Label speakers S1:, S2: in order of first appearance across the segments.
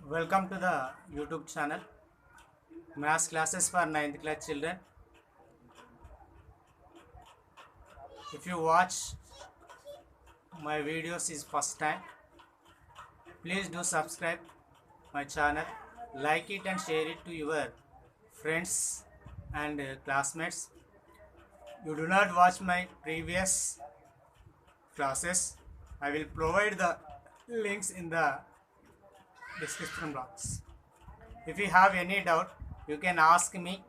S1: Welcome to the YouTube channel Maths classes for 9th class children. If you watch my videos is first time, please do subscribe my channel, like it and share it to your friends and classmates. You do not watch my previous classes, I will provide the links in the description box. If you have any doubt, you can ask me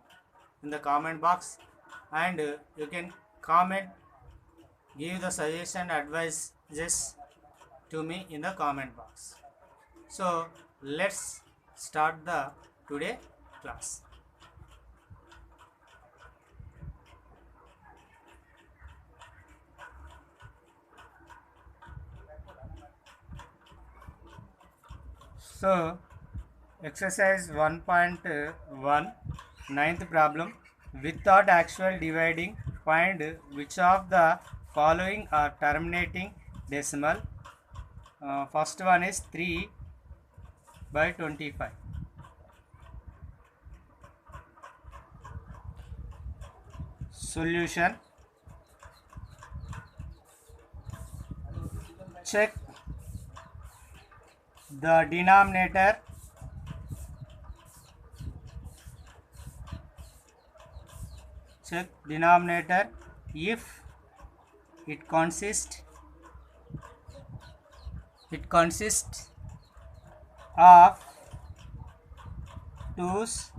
S1: in the comment box, and you can comment, give the suggestion advices to me in the comment box. So let's start the today class. So exercise 1.1, ninth problem. Without actual dividing, find which of the following are terminating decimal. First one is 3 by 25. Solution. Check the denominator. Check denominator if it consists of 2's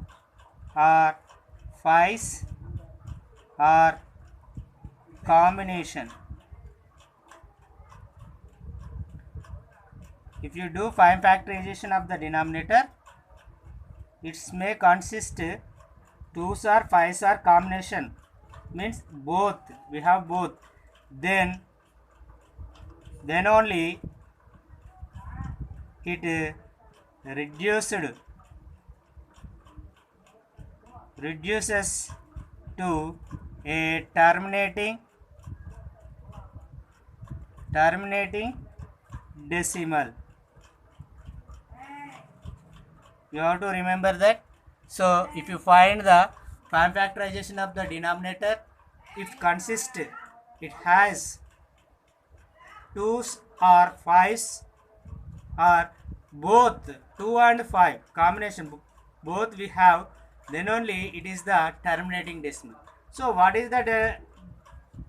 S1: or 5's or combination. If you do find factorization of the denominator, it may consist 2's or 5's or combination, means both, we have both, then only it reduces to a terminating decimal. You have to remember that. So if you find the prime factorization of the denominator, it has 2's or 5's or both 2 and 5 combination, both we have, then only it is the terminating decimal. So what is the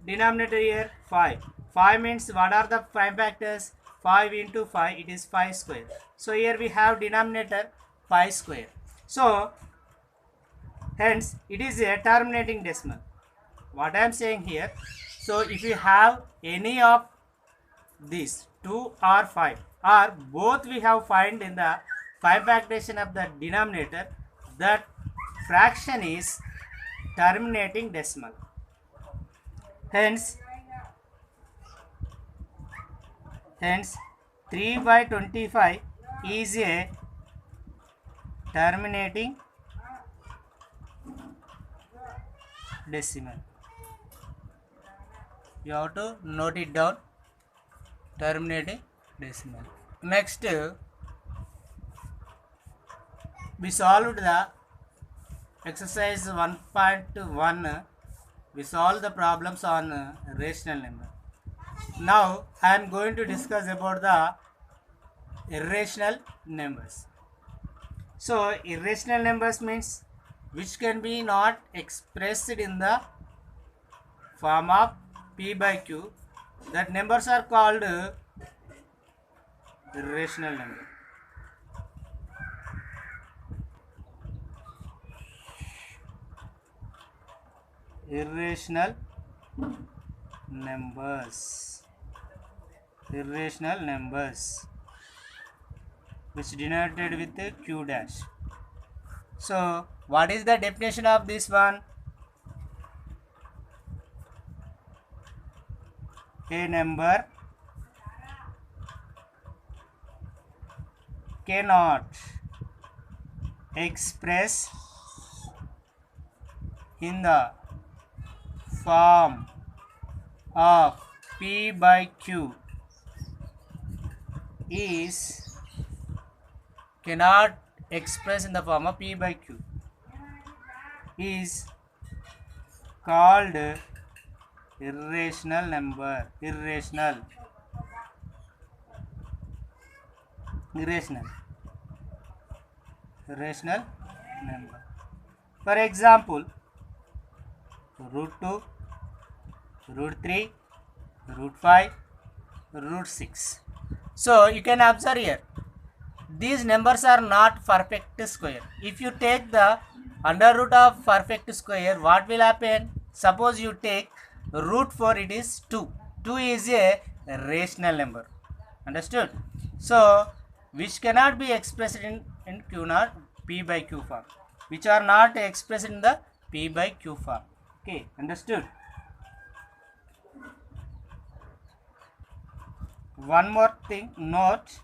S1: denominator here? 5. 5 means what are the prime factors? 5 into 5, it is 5 square. So here we have denominator 5 square. So hence it is a terminating decimal. What I am saying here, so if you have any of these 2 or 5 or both, we have find in the 5 factorization of the denominator, that fraction is terminating decimal. Hence 3 by 25 is a terminating decimal. You have to note it down, terminating decimal. Next, we solved the exercise 1.1. We solved the problems on rational number. Now I am going to discuss about the irrational numbers. So irrational numbers means which can be not expressed in the form of p by q. That numbers are called irrational number. Irrational numbers which denoted with a q dash. So what is the definition of this one? A number cannot express in the form of p by q is cannot express in the form of p by q is called irrational number. Irrational number. For example, root 2, root 3, root 5, root 6. So you can observe here, these numbers are not perfect square. If you take the under root of perfect square, what will happen? Suppose you take root 4, it is 2. 2 is a rational number. Understood? So which cannot be expressed in q naught p by q form, which are not expressed in the p by q form. Okay, understood? One more thing, note.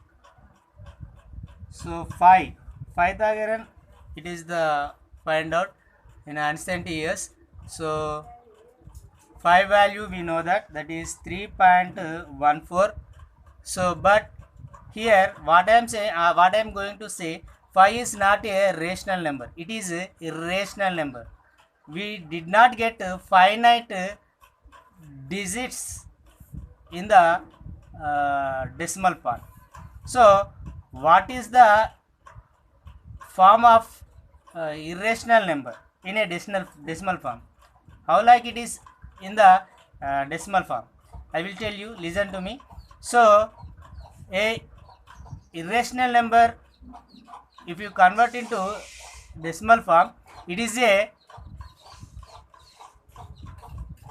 S1: So 5 Pythagorean, it is the find out in ancient years. So 5 value we know that is 3.14. So but here what I am saying, what I am going to say, 5 is not a rational number, it is a irrational number. We did not get finite digits in the decimal part. So what is the form of irrational number in a decimal form? How like it is in the decimal form? I will tell you, listen to me. So a irrational number, if you convert into decimal form, it is a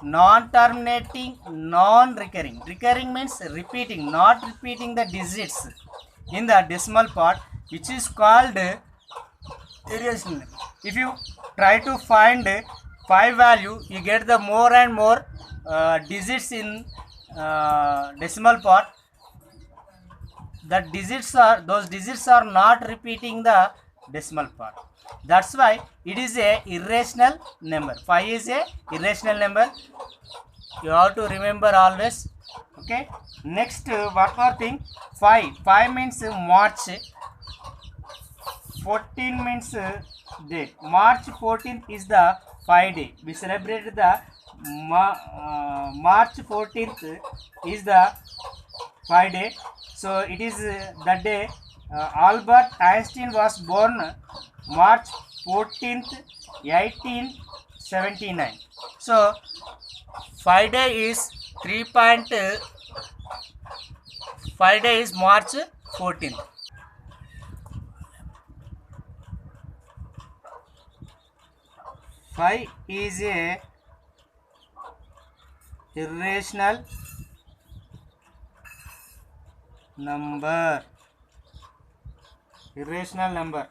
S1: non-terminating, non-recurring. Recurring means repeating, not repeating the digits in the decimal part, which is called irrational. If you try to find 5 value, you get the more and more digits in decimal part. Those digits are not repeating the decimal part. That's why it is a irrational number. 5 is a irrational number. You have to remember always. Okay. Next, one more thing. 5 means March. 14 means date. March 14th is the 5 day. We celebrate the March 14th is the 5 day. So it is the day Albert Einstein was born, March 14th, 1879. So 5 day is 5 day is March 14th. Five is a irrational number. Irrational number.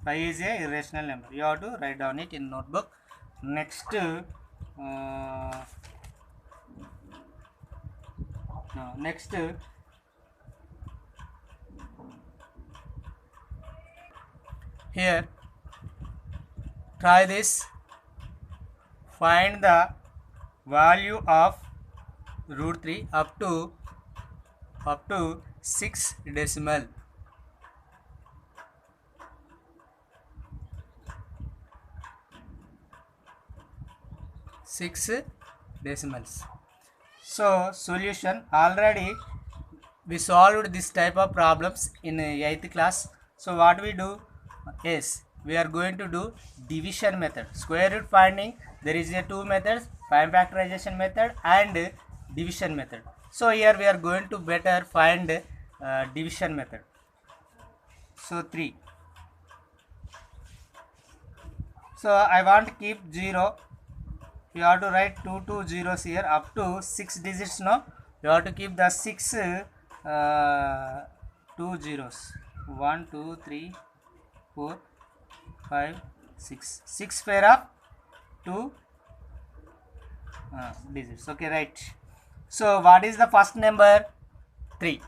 S1: 5 is a irrational number. You have to write down it in notebook. Next, here try this. Find the value of root 3 up to 6 decimal. 6 decimals. So solution, already we solved this type of problems in 8th class. So what we do is we are going to do division method. Square root finding, there is a 2 methods, prime factorization method and division method. So here we are going to better find division method. So 3. So I want to keep 0. You have to write 2 zeros here up to 6 digits. No, you have to keep the 6 2 zeros. 1 2 3 4 5 6 pair of 2 digits. Okay, right. So what is the first number? 3.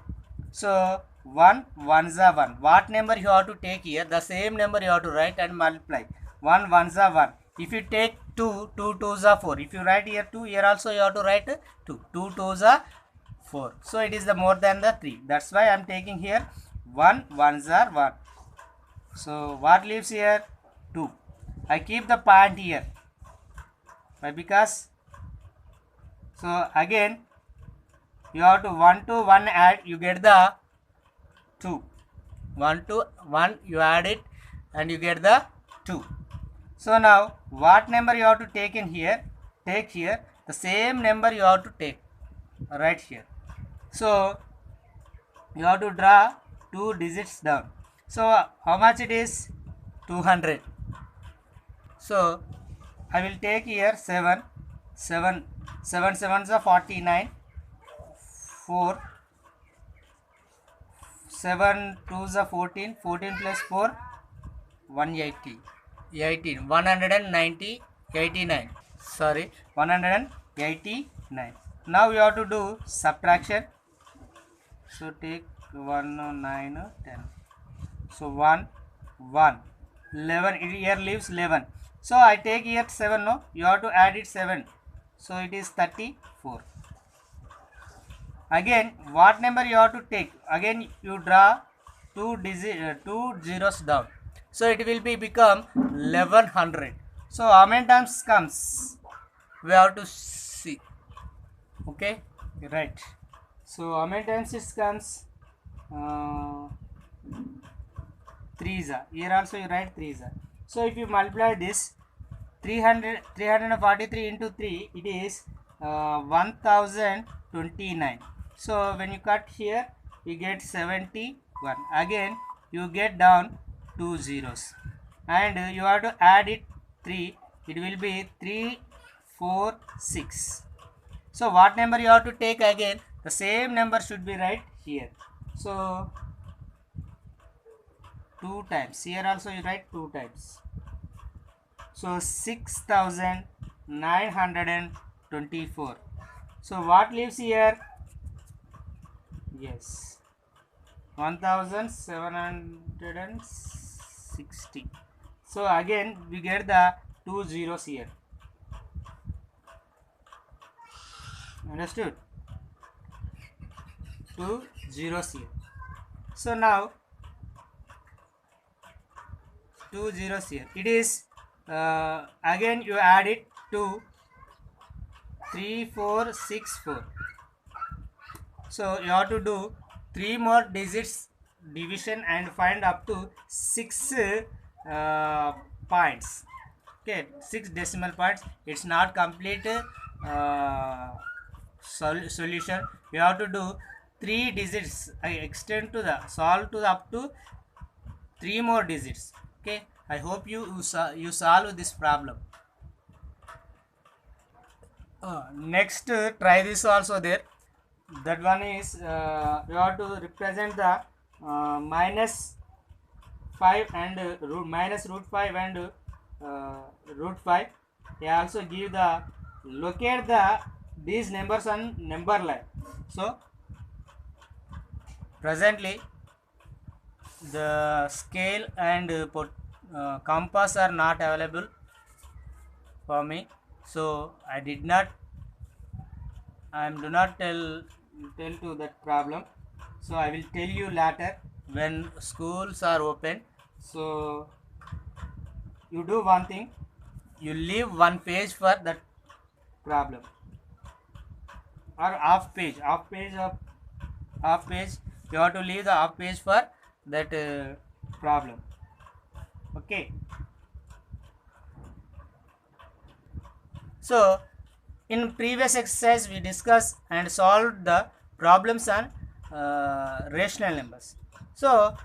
S1: So 1 ones are 1. What number you have to take here? The same number you have to write and multiply. 1 ones are 1. If you take 2 twos are 4. If you write here 2, here also you have to write 2 twos are 4. So it is the more than the 3. That's why I am taking here 1 ones are 1. So what leaves here? 2. I keep the point here. Why? Because so again you have to 1 to 1 add, you get the 2. 1 to 1 you add it and you get the 2. So now what number you have to take in here? Take here the same number you have to take right here. So you have to draw 2 digits down. So how much it is? 200. So I will take here 7. 7 sevens are 49. 4 7 2s are 14. 14 plus 4 180. 18 190 89. Sorry, 189. Now you have to do subtraction. So take 1 9 10. So 1 1 11. Here leaves 11. So I take here 7. No, you have to add it 7. So it is 34. Again what number you have to take? Again you draw 2 zeros down. So it will be become 1100. So how many times comes? We have to see. Okay, right. So how many times it comes? 3 is. Here also you write 3 is. So if you multiply this 343 into 3, it is 1029. So when you cut here, you get 71. Again you get down 2 zeros and you have to add it 3. It will be 346. So what number you have to take? Again the same number should be right here. So 2 times. Here also you write 2 times. So 6924. So what leaves here? Yes, 1760. So again we get the 2 zeros here. Understood? 2 zeros here. So now 2 zeros here. It is again you add it to 3464. So you have to do 3 more digits division and find up to 6 points. Okay, 6 decimal points. It's not complete solution. You have to do 3 digits. I extend to the solve to the up to 3 more digits. Okay, I hope you solve this problem. Next try this also there. That one is you have to represent the minus 5 and minus root 5 and root 5. They also give the locate these numbers on number line. So presently the scale and compass are not available for me, so I do not tell to that problem. So I will tell you later when schools are open. So you do one thing, you leave one page for that problem or half page. You have to leave the half page for that problem. Okay, so in previous exercise we discussed and solved the problems on rational numbers. So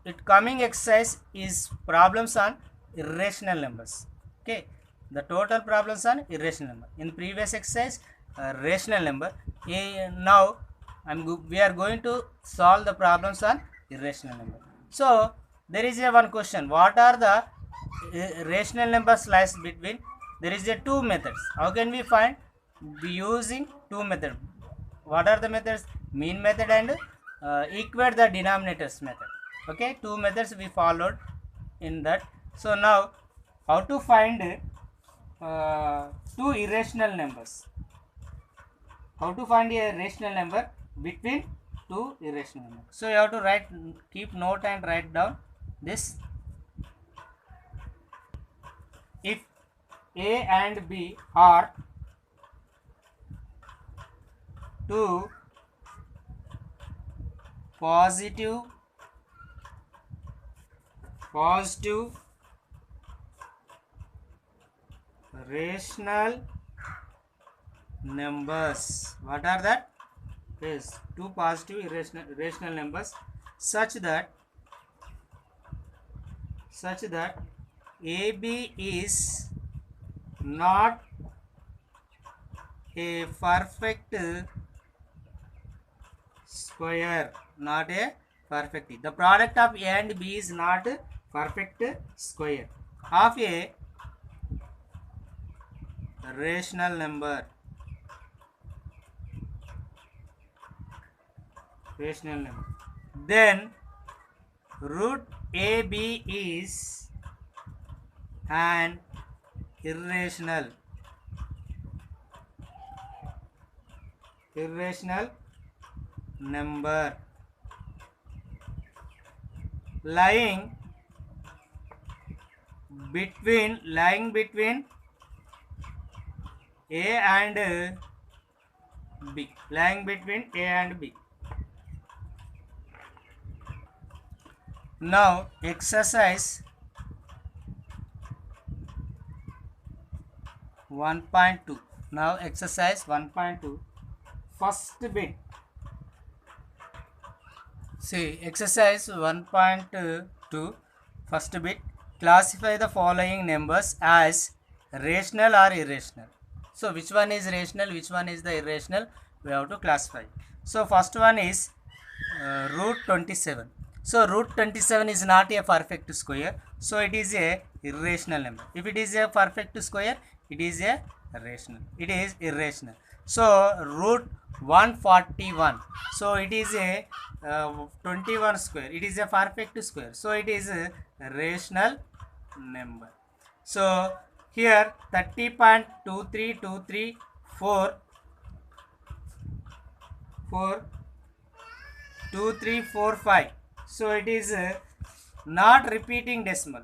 S1: it coming exercise is problems on irrational numbers. Okay, the total problems on irrational number. In previous exercise rational number. Now we are going to solve the problems on irrational number. So there is a one question: what are the rational numbers lies between? There is a 2 methods. How can we find? Be using 2 methods. What are the methods? Mean method and equate the denominators method. Okay, 2 methods we followed in that. So now how to find 2 irrational numbers? How to find a rational number between 2 irrational numbers. So you have to write, keep note and write down this. If A and B are two positive rational numbers. What are that? Yes, two positive rational numbers such that AB is not a perfect square, not a perfect. The product of A and B is not a perfect square of a rational number. Then root AB is an irrational number lying between A and B. Now exercise 1.2. Now exercise 1.2. First bit. See, exercise 1.2. First bit. Classify the following numbers as rational or irrational. So which one is rational, which one is the irrational? We have to classify. So first one is root 27. So root 27 is not a perfect square. So it is a irrational number. If it is a perfect square, it is a rational. It is irrational. So root 141. So it is a 21 square. It is a perfect square. So it is a rational number. So here 30.2345. So it is not repeating decimal.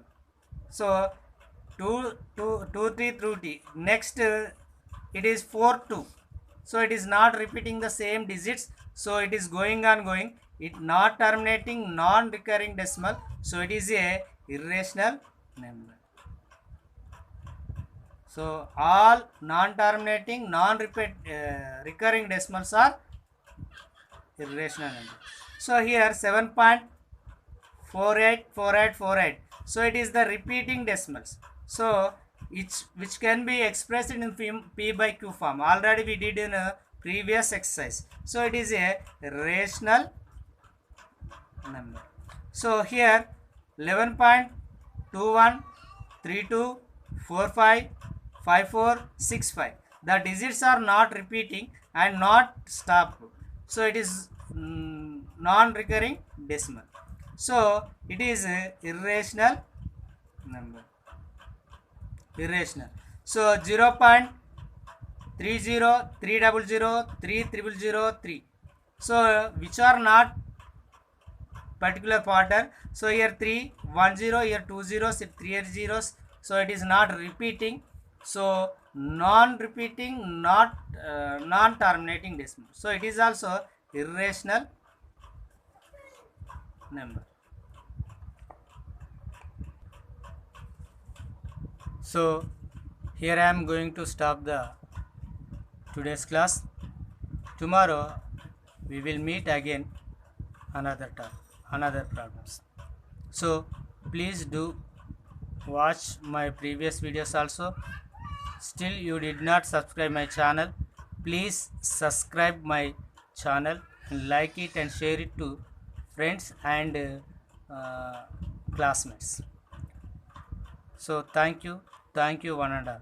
S1: So 2 3 through t. Next it is 4 2. So it is not repeating the same digits. So it is going on going. It not terminating, non-recurring decimal. So it is a irrational number. So all non-terminating, non-recurring decimals are irrational number. So here 7.484848. So it is the repeating decimals. So which can be expressed in P by Q form. Already we did in a previous exercise. So it is a rational number. So here 11.2132455465. The digits are not repeating and not stopped. So it is non-recurring decimal. So it is a irrational number. So 0.3030030003. So which are not particular pattern. So here 3 1 0, here 2 zeros, here 3 zeros. So it is not repeating. So non-repeating, not non-terminating decimal. So it is also irrational number. So here I am going to stop the today's class. Tomorrow we will meet again another problems. So please do watch my previous videos also. Still you did not subscribe my channel, please subscribe my channel and like it and share it to friends and classmates. So thank you one and all.